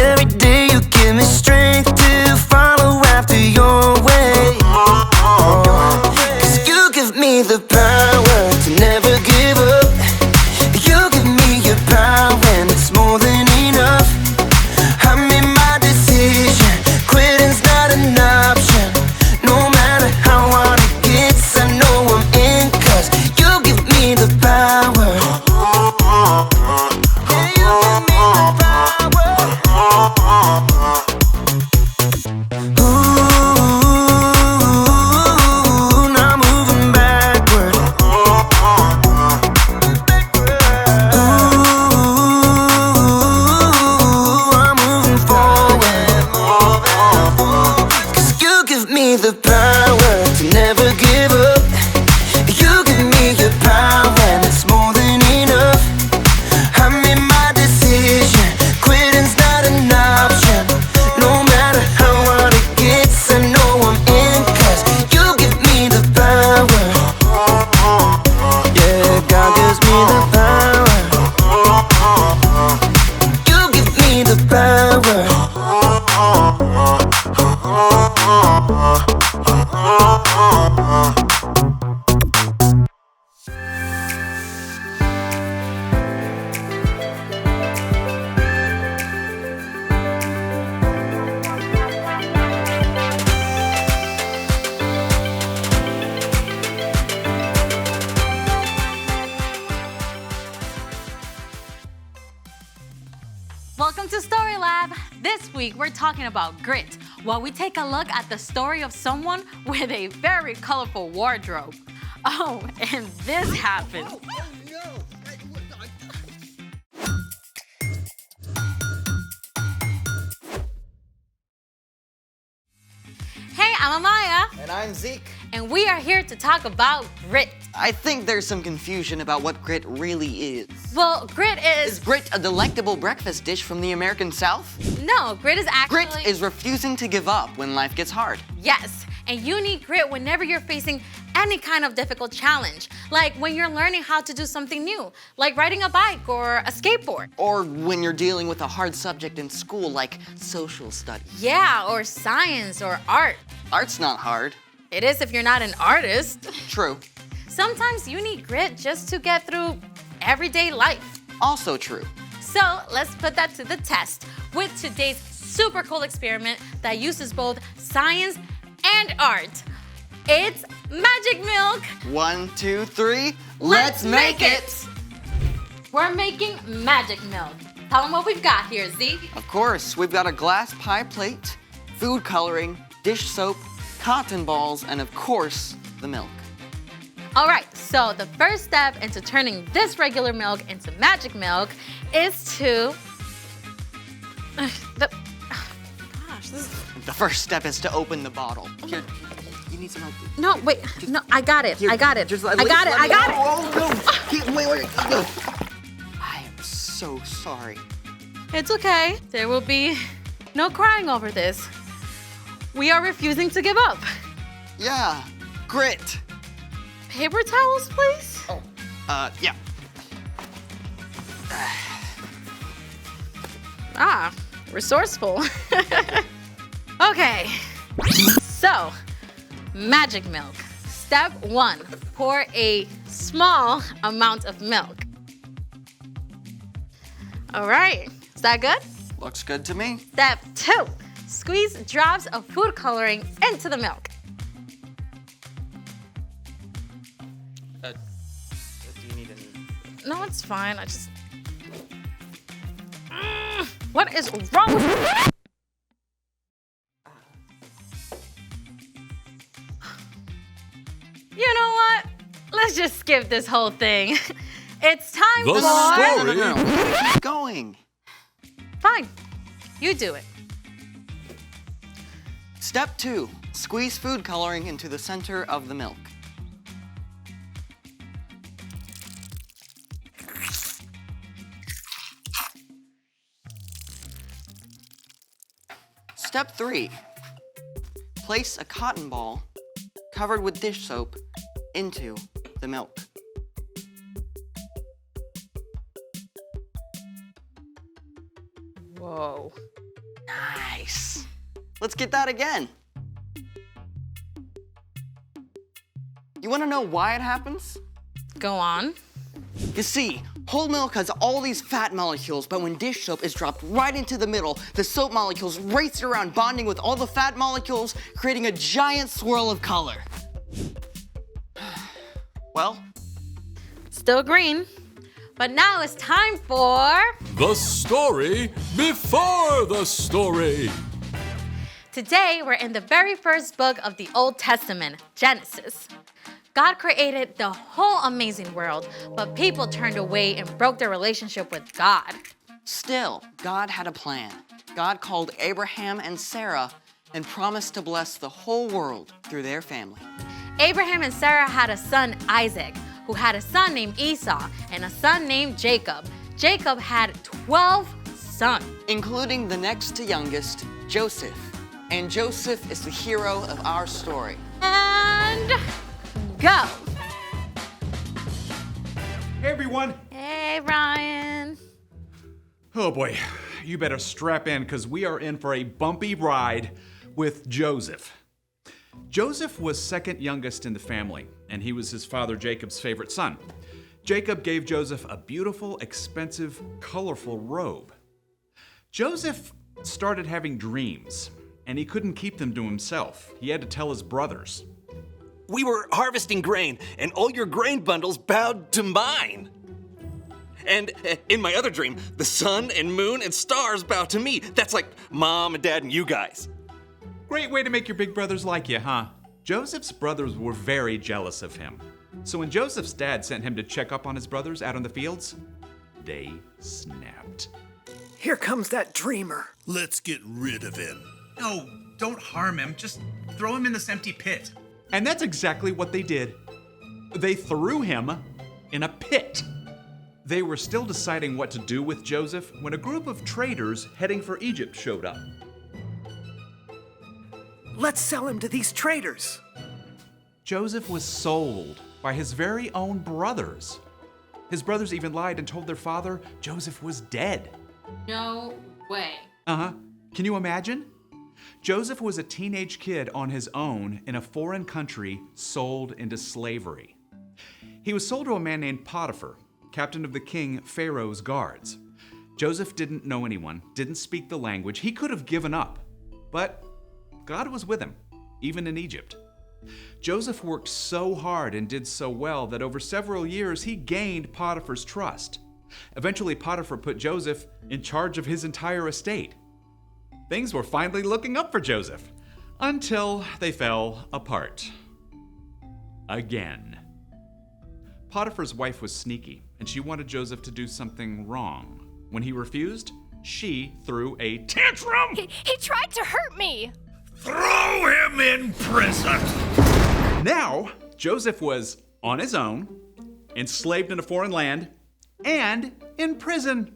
Every day you give me strength to follow after your way. 'Cause you give me the power to never give up. You give me your power and it's more than enough. I made my decision, quitting's not an option. No matter how hard it gets, I know I'm in, 'cause you give me the power. Yeah, you give me the power. Ooh, now moving backward. Ooh, I'm moving forward. 'Cause you give me the power to never give up. You give me your power and it's more than enough. I made my decision, quitting's not an option. No matter how hard it gets, I know I'm in, 'cause you give me the power. Yeah, God gives me the power. You give me the power. Welcome to Story Lab. This week we're talking about grit, while we take a look at the story of someone with a very colorful wardrobe. Oh, and this happened. Hey, I'm Amaya, And I'm Zeke. and we are here to talk about grit. I think there's some confusion about what grit really is. Well, grit Is is grit a delectable breakfast dish from the American South? no, grit is actually Grit is refusing to give up when life gets hard. yes, and you need grit whenever you're facing any kind of difficult challenge, like when you're learning how to do something new, like riding a bike or a skateboard. Or when you're dealing with a hard subject in school like social studies. Yeah, or science or art. Art's not hard. It is if you're not an artist. True. Sometimes you need grit just to get through everyday life. Also true. So let's put that to the test with today's super cool experiment that uses both science and art. It's magic milk. 1, 2, 3. Let's make it. We're making magic milk. Tell them what we've got here, Zeke. Of course, we've got a glass pie plate, food coloring, dish soap, cotton balls, and of course, the milk. All right, so the first step into turning this regular milk into magic milk is to, The first step is to open the bottle. Here, you need some help. no, wait, no, I got it, Here, I got it, just I got it, I got it. Oh, no. Wait. I am so sorry. It's okay, there will be no crying over this. We are refusing to give up. Yeah, grit. Paper towels, please? Yeah. Ah, resourceful. Okay, so magic milk. Step 1, pour a small amount of milk. All right, is that good? Looks good to me. Step 2, squeeze drops of food coloring into the milk. Do you need any? No, it's fine, I just... What is wrong with you? You know what? Let's just skip this whole thing. It's time The for... story. No. Keep going. Fine, you do it. Step 2, squeeze food coloring into the center of the milk. Step 3, place a cotton ball covered with dish soap into the milk. Whoa. Nice. Let's get that again. You want to know why it happens? Go on. You see, whole milk has all these fat molecules, but when dish soap is dropped right into the middle, the soap molecules race around, bonding with all the fat molecules, creating a giant swirl of color. Well, Still green. But now it's time for... The story before the story. Today, we're in the very first book of the Old Testament, Genesis. God created the whole amazing world, but people turned away and broke their relationship with God. still, God had a plan. God called Abraham and Sarah and promised to bless the whole world through their family. Abraham and Sarah had a son, Isaac, who had a son named Esau and a son named Jacob. Jacob had 12 sons, Including the next to youngest, Joseph. And Joseph is the hero of our story. and go. Hey everyone! Hey, Ryan. Oh boy, you better strap in because we are in for a bumpy ride with Joseph. Joseph was second youngest in the family, and he was his father Jacob's favorite son. Jacob gave Joseph a beautiful, expensive, colorful robe. Joseph started having dreams, and he couldn't keep them to himself. He had to tell his brothers. We were harvesting grain, and all your grain bundles bowed to mine. And in my other dream, the sun and moon and stars bow to me. That's like Mom and Dad and you guys. Great way to make your big brothers like you, huh? Joseph's brothers were very jealous of him. So when Joseph's dad sent him to check up on his brothers out on the fields, they snapped. Here comes that dreamer. Let's get rid of him. No, don't harm him. Just throw him in this empty pit. And that's exactly what they did. They threw him in a pit. They were still deciding what to do with Joseph when a group of traders heading for Egypt showed up. Let's sell him to these traders. Joseph was sold by his very own brothers. His brothers even lied and told their father Joseph was dead. No way. Can you imagine? Joseph was a teenage kid on his own in a foreign country, sold into slavery. He was sold to a man named Potiphar, captain of the king Pharaoh's guards. Joseph didn't know anyone, didn't speak the language. He could have given up, but God was with him, even in Egypt. Joseph worked so hard and did so well that over several years he gained Potiphar's trust. Eventually, Potiphar put Joseph in charge of his entire estate. Things were finally looking up for Joseph, until they fell apart. Again. Potiphar's wife was sneaky, and she wanted Joseph to do something wrong. When he refused, she threw a tantrum! He tried to hurt me! Throw him in prison! Now, Joseph was on his own, enslaved in a foreign land, and in prison.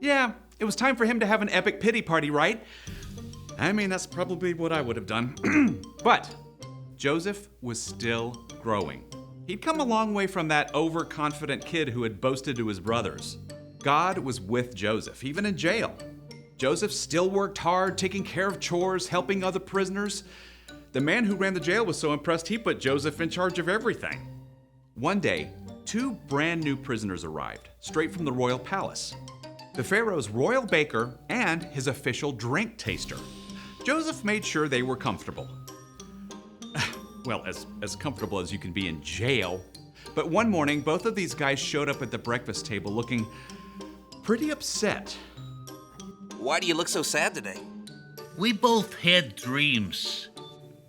Yeah, it was time for him to have an epic pity party, right? I mean, that's probably what I would have done. But Joseph was still growing. He'd come a long way from that overconfident kid who had boasted to his brothers. God was with Joseph, even in jail. Joseph still worked hard, taking care of chores, helping other prisoners. The man who ran the jail was so impressed he put Joseph in charge of everything. One day, 2 brand new prisoners arrived, straight from the royal palace. The Pharaoh's royal baker and his official drink taster. Joseph made sure they were comfortable. Well, as comfortable as you can be in jail. But one morning, both of these guys showed up at the breakfast table looking pretty upset. Why do you look so sad today? We both had dreams.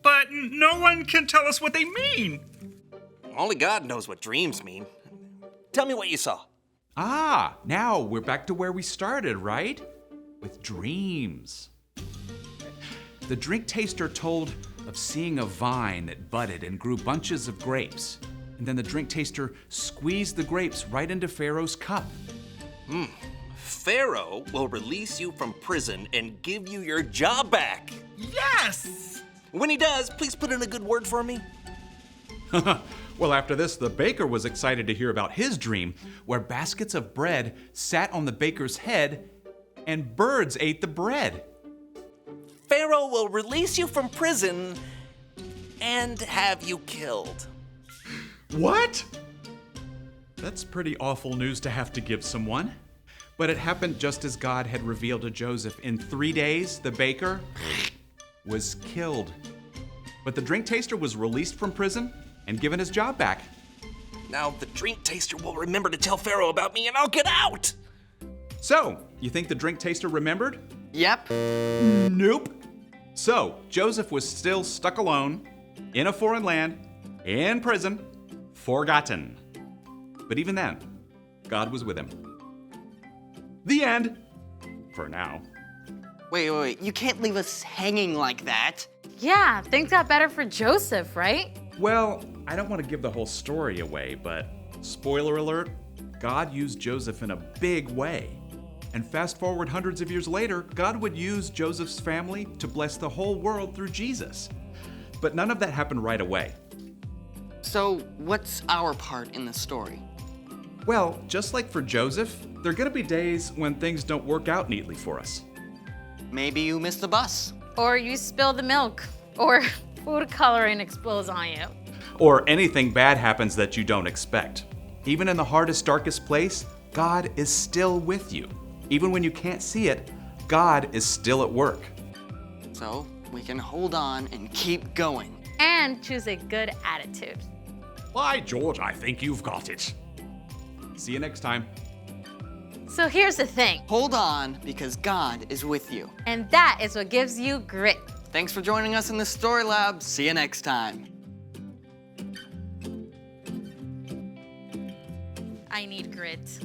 But no one can tell us what they mean. Only God knows what dreams mean. Tell me what you saw. Ah, now we're back to where we started, right? With dreams. The drink taster told of seeing a vine that budded and grew bunches of grapes. And then the drink taster squeezed the grapes right into Pharaoh's cup. Pharaoh will release you from prison and give you your job back. Yes! When he does, please put in a good word for me. Well, after this, the baker was excited to hear about his dream, where baskets of bread sat on the baker's head and birds ate the bread. Pharaoh will release you from prison and have you killed. What? That's pretty awful news to have to give someone. But it happened just as God had revealed to Joseph. In 3 days, the baker was killed. But the drink taster was released from prison and given his job back. Now the drink taster will remember to tell Pharaoh about me and I'll get out! So, you think the drink taster remembered? Yep. Nope. So, Joseph was still stuck alone, in a foreign land, in prison, forgotten. But even then, God was with him. The end. For now. Wait. You can't leave us hanging like that. Yeah, things got better for Joseph, right? Well, I don't want to give the whole story away, but spoiler alert, God used Joseph in a big way. And fast forward hundreds of years later, God would use Joseph's family to bless the whole world through Jesus. But none of that happened right away. So, what's our part in the story? Well, just like for Joseph, there are going to be days when things don't work out neatly for us. Maybe you missed the bus. Or you spill the milk. Or food coloring explodes on you. Or anything bad happens that you don't expect. Even in the hardest, darkest place, God is still with you. Even when you can't see it, God is still at work. So, we can hold on and keep going. And choose a good attitude. By George, I think you've got it. See you next time. So here's the thing. Hold on, because God is with you. And that is what gives you grit. Thanks for joining us in the Story Lab. See you next time. I need grit.